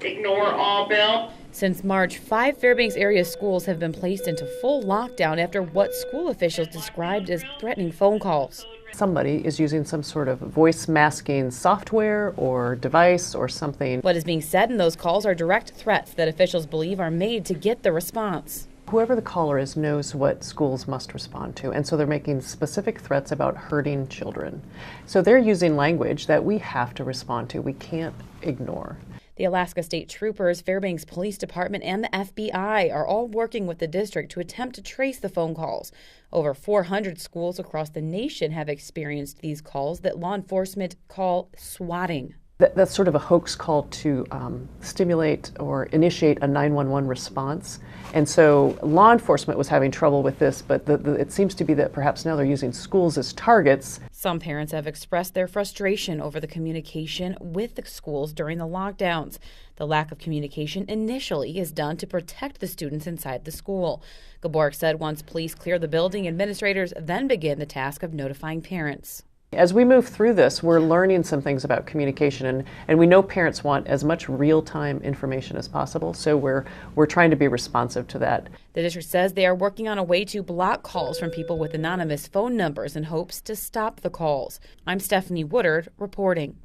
Ignore all bell. Since March, 5 Fairbanks area schools have been placed into full lockdown after what school officials described as threatening phone calls. Somebody is using some sort of voice masking software or device or something. What is being said in those calls are direct threats that officials believe are made to get the response. Whoever the caller is knows what schools must respond to, and so they're making specific threats about hurting children. So they're using language that we have to respond to. We can't ignore. The Alaska State Troopers, Fairbanks Police Department, and the FBI are all working with the district to attempt to trace the phone calls. Over 400 schools across the nation have experienced these calls that law enforcement call swatting. That's sort of a hoax call to stimulate or initiate a 911 response. And so law enforcement was having trouble with this, but it seems to be that perhaps now they're using schools as targets. Some parents have expressed their frustration over the communication with the schools during the lockdowns. The lack of communication initially is done to protect the students inside the school. Gaborik said once police clear the building, administrators then begin the task of notifying parents. As we move through this, we're learning some things about communication, and we know parents want as much real-time information as possible, so we're trying to be responsive to that. The district says they are working on a way to block calls from people with anonymous phone numbers in hopes to stop the calls. I'm Stephanie Woodard reporting.